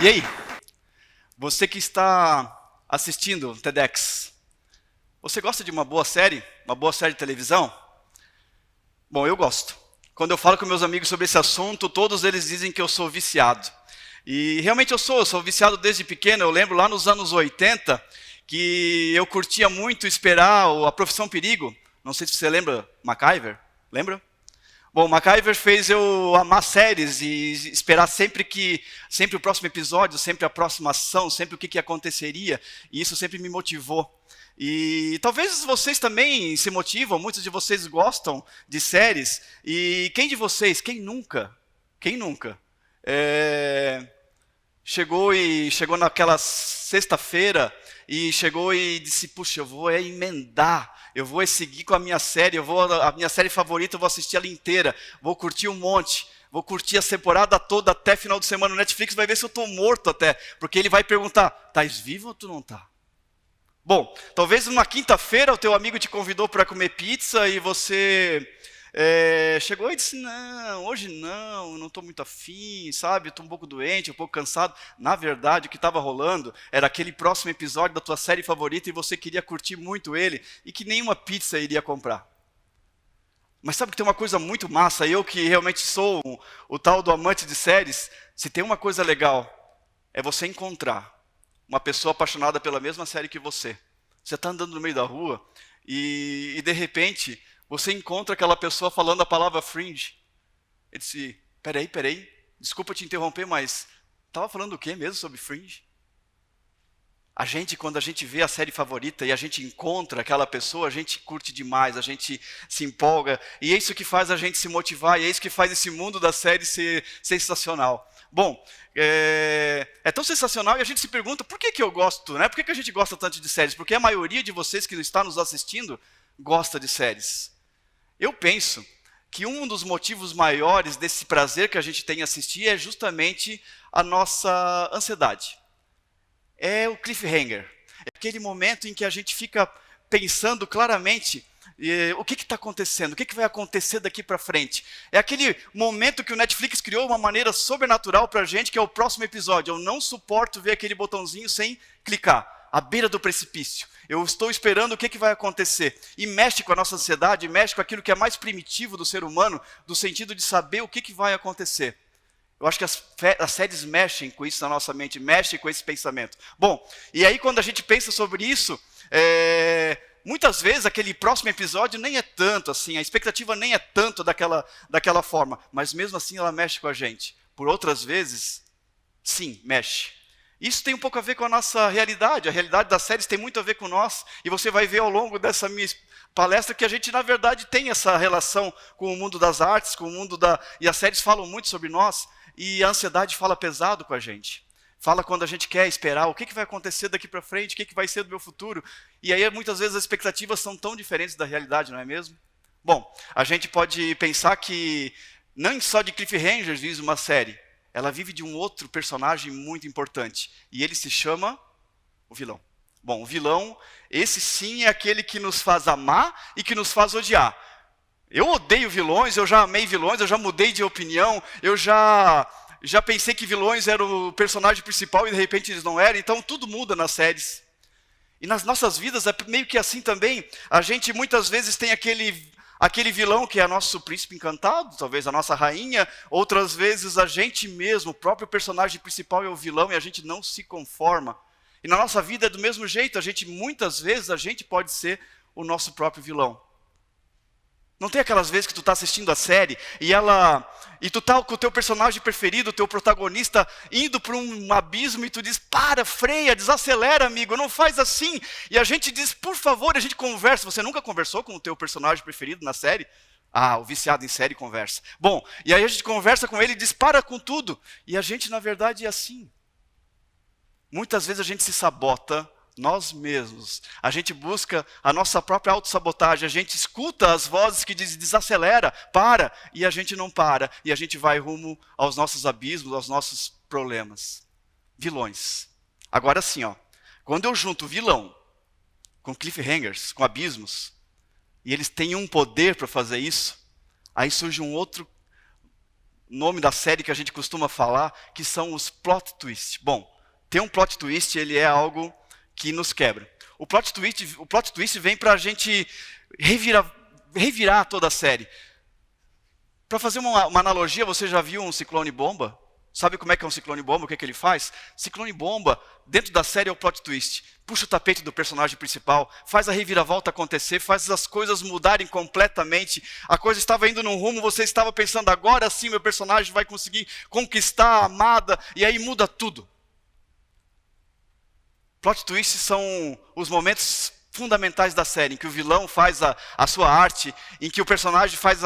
E aí, você que está assistindo o TEDx, você gosta de uma boa série? Uma boa série de televisão? Bom, eu gosto. Quando eu falo com meus amigos sobre esse assunto, todos eles dizem que eu sou viciado. E realmente eu sou viciado desde pequeno. Eu lembro lá nos anos 80 que eu curtia muito esperar a Profissão Perigo. Não sei se você lembra, MacGyver, lembra? Bom, MacGyver fez eu amar séries e esperar sempre o próximo episódio, sempre a próxima ação, sempre o que aconteceria. E isso sempre me motivou. E talvez vocês também se motivam, muitos de vocês gostam de séries. E quem nunca, chegou naquela sexta-feira e chegou e disse, puxa, eu vou emendar, eu vou seguir com a minha série, a minha série favorita, eu vou assistir ela inteira, vou curtir um monte, vou curtir a temporada toda até final de semana. O Netflix vai ver se eu estou morto até, porque ele vai perguntar, estás vivo ou tu não está? Bom, talvez numa quinta-feira o teu amigo te convidou para comer pizza e você chegou e disse, não, hoje não estou muito afim, sabe, estou um pouco doente, um pouco cansado. Na verdade, o que estava rolando era aquele próximo episódio da tua série favorita e você queria curtir muito ele e que nenhuma pizza iria comprar. Mas sabe que tem uma coisa muito massa, eu que realmente sou o tal do amante de séries, se tem uma coisa legal, é você encontrar uma pessoa apaixonada pela mesma série que você. Você está andando no meio da rua e de repente você encontra aquela pessoa falando a palavra fringe. Ele disse, peraí, desculpa te interromper, mas estava falando o quê mesmo sobre fringe? Quando a gente vê a série favorita e a gente encontra aquela pessoa, a gente curte demais, a gente se empolga. E é isso que faz a gente se motivar, e é isso que faz esse mundo da série ser sensacional. Bom, é tão sensacional e a gente se pergunta, por que eu gosto, né? Por que a gente gosta tanto de séries? Porque a maioria de vocês que está nos assistindo gosta de séries. Eu penso que um dos motivos maiores desse prazer que a gente tem em assistir é justamente a nossa ansiedade. É o cliffhanger. É aquele momento em que a gente fica pensando claramente o que está acontecendo, o que vai acontecer daqui para frente. É aquele momento que o Netflix criou uma maneira sobrenatural para a gente, que é o próximo episódio. Eu não suporto ver aquele botãozinho sem clicar, à beira do precipício. Eu estou esperando o que vai acontecer. E mexe com a nossa ansiedade, mexe com aquilo que é mais primitivo do ser humano, do sentido de saber o que vai acontecer. Eu acho que as séries mexem com isso na nossa mente, mexem com esse pensamento. Bom, e aí quando a gente pensa sobre isso, muitas vezes aquele próximo episódio nem é tanto assim, a expectativa nem é tanto daquela forma, mas mesmo assim ela mexe com a gente. Por outras vezes, sim, mexe. Isso tem um pouco a ver com a nossa realidade, a realidade das séries tem muito a ver com nós, e você vai ver ao longo dessa minha palestra que a gente na verdade tem essa relação com o mundo das artes, com o mundo e as séries falam muito sobre nós, e a ansiedade fala pesado com a gente. Fala quando a gente quer esperar o que vai acontecer daqui para frente, o que vai ser do meu futuro. E aí muitas vezes as expectativas são tão diferentes da realidade, não é mesmo? Bom, a gente pode pensar que não só de cliffhangers vive uma série. Ela vive de um outro personagem muito importante. E ele se chama o vilão. Bom, o vilão, esse sim é aquele que nos faz amar e que nos faz odiar. Eu odeio vilões, eu já amei vilões, eu já mudei de opinião, eu já pensei que vilões eram o personagem principal e de repente eles não eram, então tudo muda nas séries. E nas nossas vidas é meio que assim também, a gente muitas vezes tem aquele vilão que é nosso príncipe encantado, talvez a nossa rainha, outras vezes a gente mesmo, o próprio personagem principal é o vilão e a gente não se conforma. E na nossa vida é do mesmo jeito, muitas vezes a gente pode ser o nosso próprio vilão. Não tem aquelas vezes que tu está assistindo a série e tu tá com o teu personagem preferido, o teu protagonista, indo para um abismo e tu diz, para, freia, desacelera, amigo, não faz assim. E a gente diz, por favor, a gente conversa. Você nunca conversou com o teu personagem preferido na série? Ah, o viciado em série conversa. Bom, e aí a gente conversa com ele e diz, para com tudo. E a gente, na verdade, é assim. Muitas vezes a gente se sabota nós mesmos, a gente busca a nossa própria autossabotagem, a gente escuta as vozes que dizem desacelera, para, e a gente não para, e a gente vai rumo aos nossos abismos, aos nossos problemas. Vilões. Agora sim, quando eu junto vilão com cliffhangers, com abismos, e eles têm um poder para fazer isso, aí surge um outro nome da série que a gente costuma falar, que são os plot twists. Bom, ter um plot twist, ele é algo que nos quebra. O plot twist vem para a gente revirar toda a série. Para fazer uma analogia, você já viu um ciclone bomba? Sabe como é que é um ciclone bomba? O que é que ele faz? Ciclone bomba, dentro da série é o plot twist. Puxa o tapete do personagem principal, faz a reviravolta acontecer, faz as coisas mudarem completamente. A coisa estava indo num rumo, você estava pensando, agora sim meu personagem vai conseguir conquistar a amada, e aí muda tudo. Plot twists são os momentos fundamentais da série, em que o vilão faz a sua arte, em que o personagem faz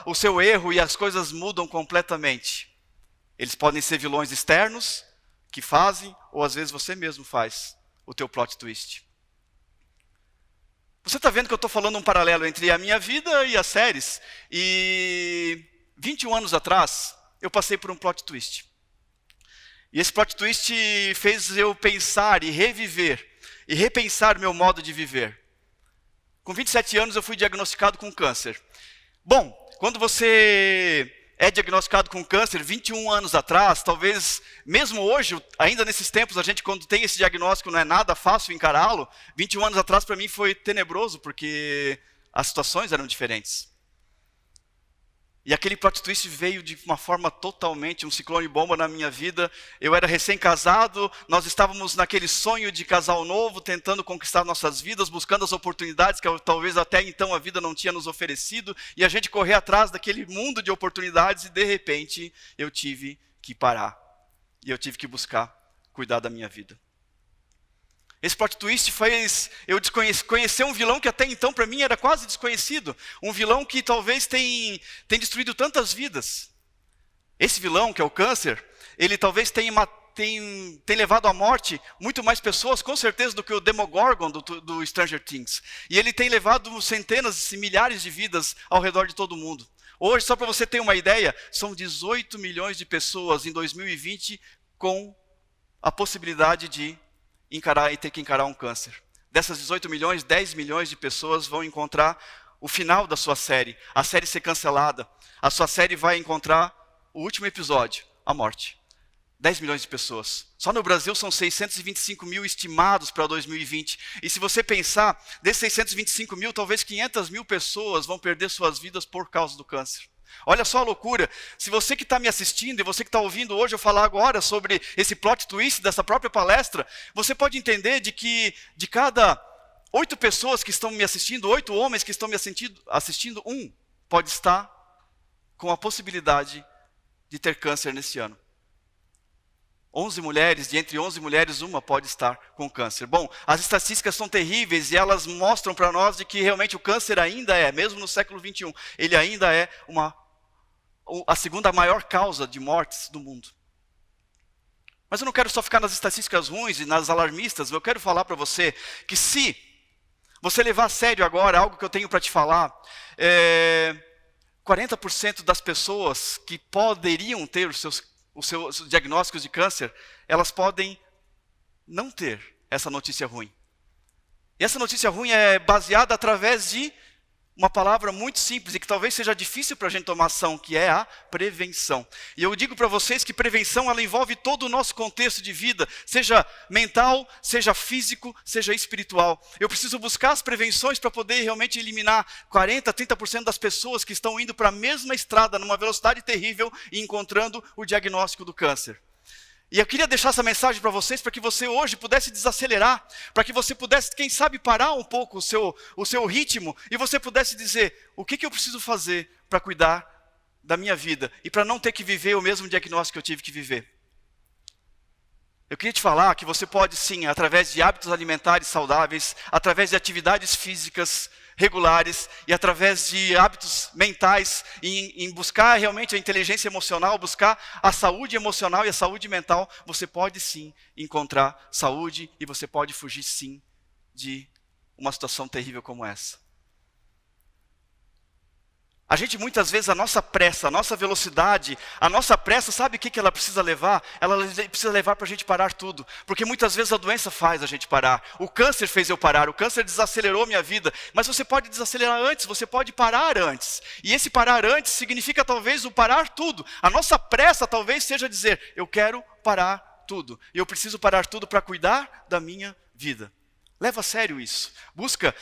o seu erro e as coisas mudam completamente. Eles podem ser vilões externos, que fazem, ou às vezes você mesmo faz o teu plot twist. Você está vendo que eu estou falando um paralelo entre a minha vida e as séries? E 21 anos atrás, eu passei por um plot twist. E esse plot twist fez eu pensar e reviver, e repensar meu modo de viver. Com 27 anos eu fui diagnosticado com câncer. Bom, quando você é diagnosticado com câncer 21 anos atrás, talvez mesmo hoje, ainda nesses tempos, a gente quando tem esse diagnóstico não é nada fácil encará-lo. 21 anos atrás para mim foi tenebroso, porque as situações eram diferentes. E aquele plot twist veio de uma forma totalmente, um ciclone bomba na minha vida. Eu era recém-casado, nós estávamos naquele sonho de casal novo, tentando conquistar nossas vidas, buscando as oportunidades que talvez até então a vida não tinha nos oferecido, e a gente correr atrás daquele mundo de oportunidades, e de repente eu tive que parar. E eu tive que buscar cuidar da minha vida. Esse plot twist fez eu conhecer um vilão que até então para mim era quase desconhecido. Um vilão que talvez tem destruído tantas vidas. Esse vilão, que é o câncer, ele talvez tenha levado à morte muito mais pessoas, com certeza, do que o Demogorgon do Stranger Things. E ele tem levado centenas e milhares de vidas ao redor de todo o mundo. Hoje, só para você ter uma ideia, são 18 milhões de pessoas em 2020 com a possibilidade de ter que encarar um câncer. Dessas 18 milhões, 10 milhões de pessoas vão encontrar o final da sua série, a série ser cancelada. A sua série vai encontrar o último episódio, a morte. 10 milhões de pessoas. Só no Brasil são 625 mil estimados para 2020. E se você pensar, desses 625 mil, talvez 500 mil pessoas vão perder suas vidas por causa do câncer. Olha só a loucura. Se você que está me assistindo e você que está ouvindo hoje eu falar agora sobre esse plot twist dessa própria palestra, você pode entender de que de cada 8 pessoas que estão me assistindo, 8 homens que estão me assistindo, um pode estar com a possibilidade de ter câncer nesse ano. 11 mulheres, de entre 11 mulheres, uma pode estar com câncer. Bom, as estatísticas são terríveis e elas mostram para nós de que realmente o câncer ainda é, mesmo no século 21, ele ainda é a segunda maior causa de mortes do mundo. Mas eu não quero só ficar nas estatísticas ruins e nas alarmistas, eu quero falar para você que se você levar a sério agora algo que eu tenho para te falar, 40% das pessoas que poderiam ter os seus diagnósticos de câncer, elas podem não ter essa notícia ruim. E essa notícia ruim é baseada através de uma palavra muito simples e que talvez seja difícil para a gente tomar ação, que é a prevenção. E eu digo para vocês que prevenção ela envolve todo o nosso contexto de vida, seja mental, seja físico, seja espiritual. Eu preciso buscar as prevenções para poder realmente eliminar 40%, 30% das pessoas que estão indo para a mesma estrada, numa velocidade terrível e encontrando o diagnóstico do câncer. E eu queria deixar essa mensagem para vocês, para que você hoje pudesse desacelerar, para que você pudesse, quem sabe, parar um pouco o seu ritmo, e você pudesse dizer, o que eu preciso fazer para cuidar da minha vida, e para não ter que viver o mesmo diagnóstico que eu tive que viver. Eu queria te falar que você pode sim, através de hábitos alimentares saudáveis, através de atividades físicas regulares e através de hábitos mentais, em buscar realmente a inteligência emocional, buscar a saúde emocional e a saúde mental, você pode sim encontrar saúde e você pode fugir sim de uma situação terrível como essa. A gente muitas vezes, a nossa pressa, a nossa velocidade, a nossa pressa, sabe o que ela precisa levar? Ela precisa levar para a gente parar tudo. Porque muitas vezes a doença faz a gente parar. O câncer fez eu parar, o câncer desacelerou minha vida. Mas você pode desacelerar antes, você pode parar antes. E esse parar antes significa talvez o parar tudo. A nossa pressa talvez seja dizer, eu quero parar tudo. E eu preciso parar tudo para cuidar da minha vida. Leva a sério isso. Busca...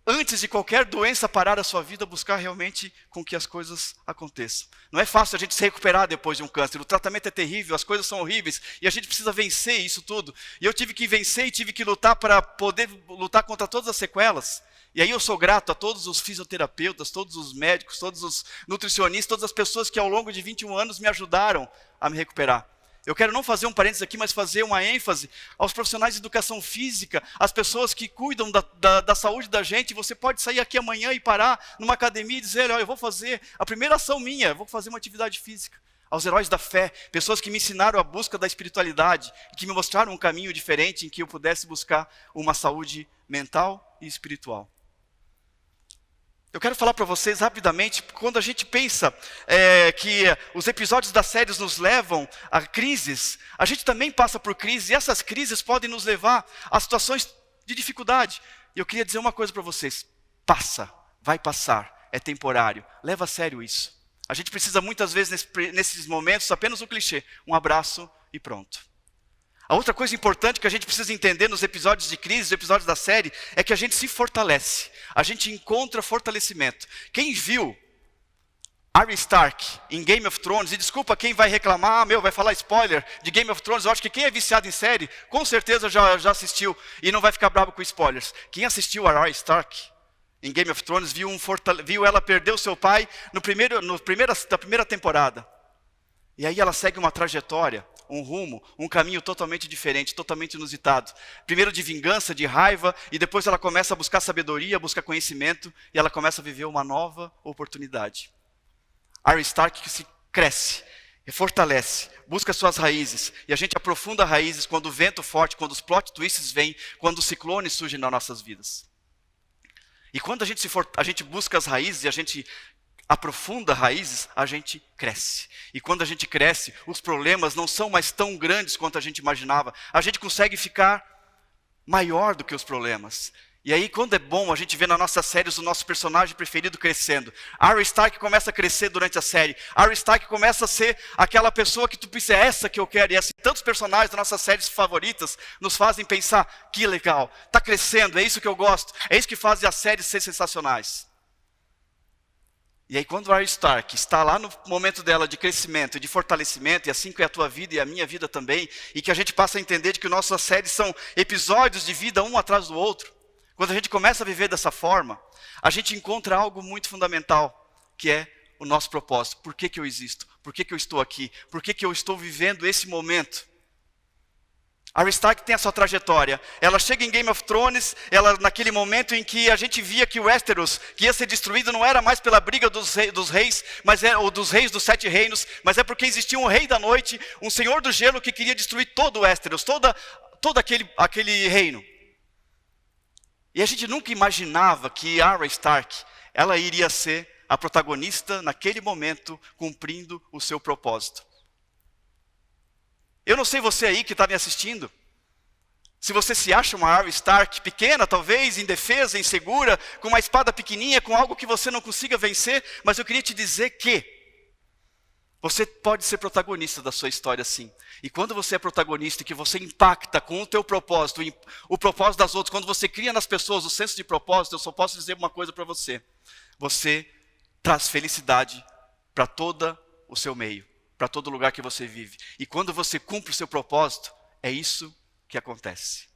antes de qualquer doença parar a sua vida, buscar realmente com que as coisas aconteçam. Não é fácil a gente se recuperar depois de um câncer. O tratamento é terrível, as coisas são horríveis. E a gente precisa vencer isso tudo. E eu tive que vencer e tive que lutar para poder lutar contra todas as sequelas. E aí eu sou grato a todos os fisioterapeutas, todos os médicos, todos os nutricionistas, todas as pessoas que ao longo de 21 anos me ajudaram a me recuperar. Eu quero não fazer um parênteses aqui, mas fazer uma ênfase aos profissionais de educação física, às pessoas que cuidam da saúde da gente. Você pode sair aqui amanhã e parar numa academia e dizer, olha, eu vou fazer a primeira ação minha, eu vou fazer uma atividade física. Aos heróis da fé, pessoas que me ensinaram a busca da espiritualidade, que me mostraram um caminho diferente em que eu pudesse buscar uma saúde mental e espiritual. Eu quero falar para vocês rapidamente, quando a gente pensa que os episódios das séries nos levam a crises, a gente também passa por crises, e essas crises podem nos levar a situações de dificuldade. E eu queria dizer uma coisa para vocês, passa, vai passar, é temporário, leva a sério isso. A gente precisa muitas vezes nesses momentos, apenas um clichê, um abraço e pronto. A outra coisa importante que a gente precisa entender nos episódios de crise, nos episódios da série, é que a gente se fortalece. A gente encontra fortalecimento. Quem viu Arya Stark em Game of Thrones, e desculpa quem vai reclamar, vai falar spoiler de Game of Thrones, eu acho que quem é viciado em série, com certeza já assistiu e não vai ficar bravo com spoilers. Quem assistiu a Arya Stark em Game of Thrones viu ela perder o seu pai da primeira temporada. E aí ela segue uma trajetória, um rumo, um caminho totalmente diferente, totalmente inusitado. Primeiro de vingança, de raiva, e depois ela começa a buscar sabedoria, buscar conhecimento, e ela começa a viver uma nova oportunidade. Arya Stark se cresce, fortalece, busca suas raízes, e a gente aprofunda raízes quando o vento forte, quando os plot twists vêm, quando os ciclones surgem nas nossas vidas. E quando a gente busca as raízes e a gente aprofunda raízes, a gente cresce. E quando a gente cresce, os problemas não são mais tão grandes quanto a gente imaginava. A gente consegue ficar maior do que os problemas. E aí, quando é bom, a gente vê nas nossas séries o nosso personagem preferido crescendo. Arya Stark começa a crescer durante a série. Arya Stark começa a ser aquela pessoa que tu pensa, é essa que eu quero. E assim, tantos personagens das nossas séries favoritas nos fazem pensar, que legal, está crescendo, é isso que eu gosto. É isso que faz as séries ser sensacionais. E aí quando a Arya Stark está lá no momento dela de crescimento e de fortalecimento, e assim que é a tua vida e a minha vida também, e que a gente passa a entender de que nossas séries são episódios de vida um atrás do outro, quando a gente começa a viver dessa forma, a gente encontra algo muito fundamental, que é o nosso propósito. Por que eu existo? Por que eu estou aqui? Por que eu estou vivendo esse momento? A Arya Stark tem a sua trajetória. Ela chega em Game of Thrones, naquele momento em que a gente via que o Westeros, que ia ser destruído, não era mais pela briga dos reis, ou dos reis dos 7 reinos, mas é porque existia um rei da noite, um senhor do gelo que queria destruir todo o Westeros, todo aquele reino. E a gente nunca imaginava que a Arya Stark, ela iria ser a protagonista naquele momento, cumprindo o seu propósito. Eu não sei você aí que está me assistindo, se você se acha uma Arya Stark pequena, talvez, indefesa, insegura, com uma espada pequenininha, com algo que você não consiga vencer, mas eu queria te dizer que você pode ser protagonista da sua história sim. E quando você é protagonista e que você impacta com o teu propósito, o propósito das outras, quando você cria nas pessoas o senso de propósito, eu só posso dizer uma coisa para você. Você traz felicidade para todo o seu meio, para todo lugar que você vive. E quando você cumpre o seu propósito, é isso que acontece.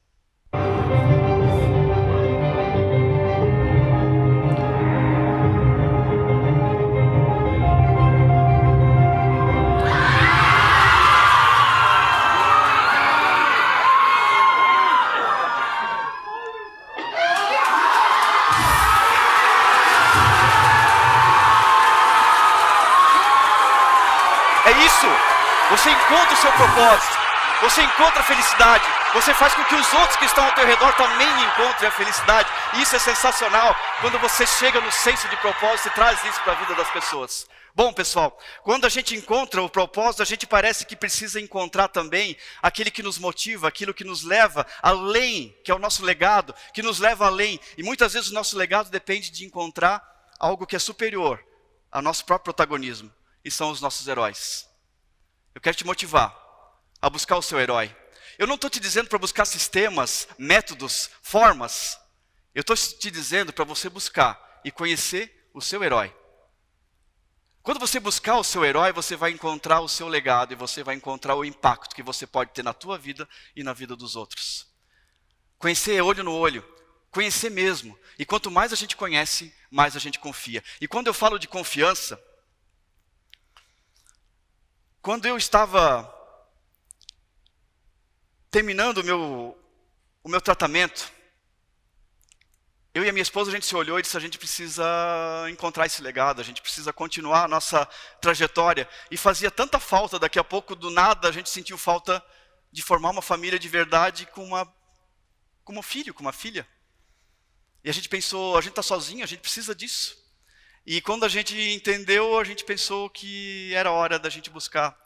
É isso. Você encontra o seu propósito. Você encontra a felicidade. Você faz com que os outros que estão ao teu redor também encontrem a felicidade. E isso é sensacional quando você chega no senso de propósito e traz isso para a vida das pessoas. Bom, pessoal, quando a gente encontra o propósito, a gente parece que precisa encontrar também aquele que nos motiva, aquilo que nos leva além, que é o nosso legado, que nos leva além. E muitas vezes o nosso legado depende de encontrar algo que é superior ao nosso próprio protagonismo. E são os nossos heróis. Eu quero te motivar a buscar o seu herói. Eu não estou te dizendo para buscar sistemas, métodos, formas. Eu estou te dizendo para você buscar e conhecer o seu herói. Quando você buscar o seu herói, você vai encontrar o seu legado e você vai encontrar o impacto que você pode ter na tua vida e na vida dos outros. Conhecer olho no olho, conhecer mesmo. E quanto mais a gente conhece, mais a gente confia. E quando eu falo de confiança, quando eu estava terminando o meu tratamento, eu e a minha esposa, a gente se olhou e disse, a gente precisa encontrar esse legado, a gente precisa continuar a nossa trajetória. E fazia tanta falta, daqui a pouco, do nada, a gente sentiu falta de formar uma família de verdade com um filho, com uma filha. E a gente pensou, a gente está sozinho, a gente precisa disso. E quando a gente entendeu, a gente pensou que era hora da gente buscar.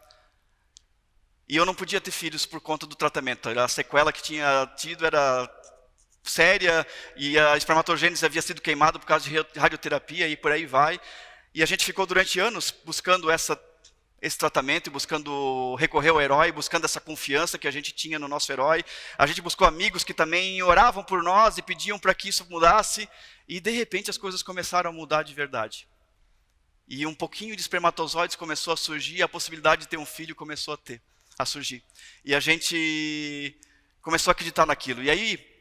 E eu não podia ter filhos por conta do tratamento. A sequela que tinha tido era séria e a espermatogênese havia sido queimada por causa de radioterapia e por aí vai. E a gente ficou durante anos buscando esse tratamento, buscando recorrer ao herói, buscando essa confiança que a gente tinha no nosso herói. A gente buscou amigos que também oravam por nós e pediam para que isso mudasse. E de repente as coisas começaram a mudar de verdade. E um pouquinho de espermatozoides começou a surgir, e a possibilidade de ter um filho começou a surgir. E a gente começou a acreditar naquilo. E aí,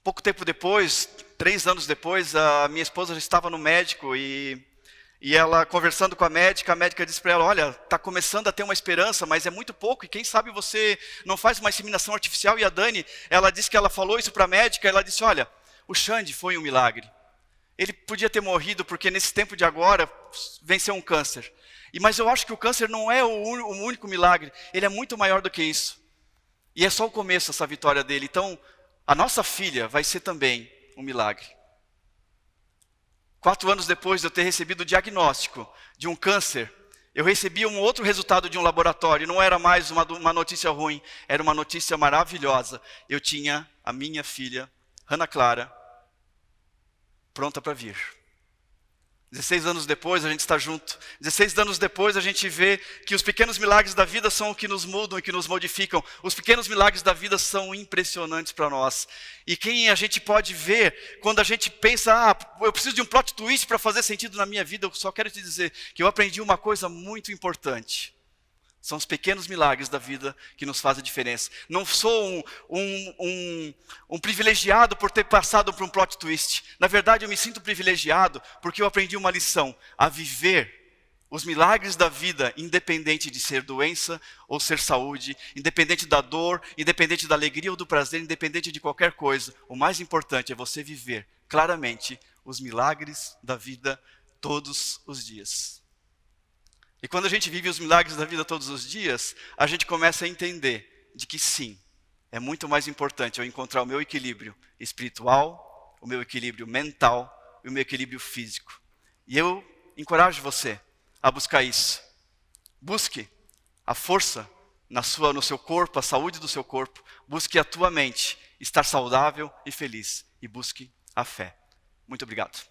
pouco tempo depois, 3 anos depois, a minha esposa já estava no médico e ela conversando com a médica disse para ela, olha, está começando a ter uma esperança, mas é muito pouco, e quem sabe você não faz uma inseminação artificial. E a Dani, ela disse que ela falou isso para a médica, ela disse, olha, o Xande foi um milagre. Ele podia ter morrido porque nesse tempo de agora venceu um câncer. Mas eu acho que o câncer não é o único milagre, ele é muito maior do que isso. E é só o começo essa vitória dele. Então, a nossa filha vai ser também um milagre. 4 anos depois de eu ter recebido o diagnóstico de um câncer, eu recebi um outro resultado de um laboratório. Não era mais uma notícia ruim, era uma notícia maravilhosa. Eu tinha a minha filha, Ana Clara, pronta para vir. 16 anos depois a gente está junto. 16 anos depois a gente vê que os pequenos milagres da vida são o que nos mudam e que nos modificam. Os pequenos milagres da vida são impressionantes para nós. E quem a gente pode ver quando a gente pensa, eu preciso de um plot twist para fazer sentido na minha vida. Eu só quero te dizer que eu aprendi uma coisa muito importante. São os pequenos milagres da vida que nos fazem a diferença. Não sou um privilegiado por ter passado por um plot twist. Na verdade, eu me sinto privilegiado porque eu aprendi uma lição. A viver os milagres da vida, independente de ser doença ou ser saúde, independente da dor, independente da alegria ou do prazer, independente de qualquer coisa. O mais importante é você viver claramente os milagres da vida todos os dias. E quando a gente vive os milagres da vida todos os dias, a gente começa a entender de que sim, é muito mais importante eu encontrar o meu equilíbrio espiritual, o meu equilíbrio mental e o meu equilíbrio físico. E eu encorajo você a buscar isso. Busque a força no seu corpo, a saúde do seu corpo. Busque a tua mente estar saudável e feliz. E busque a fé. Muito obrigado.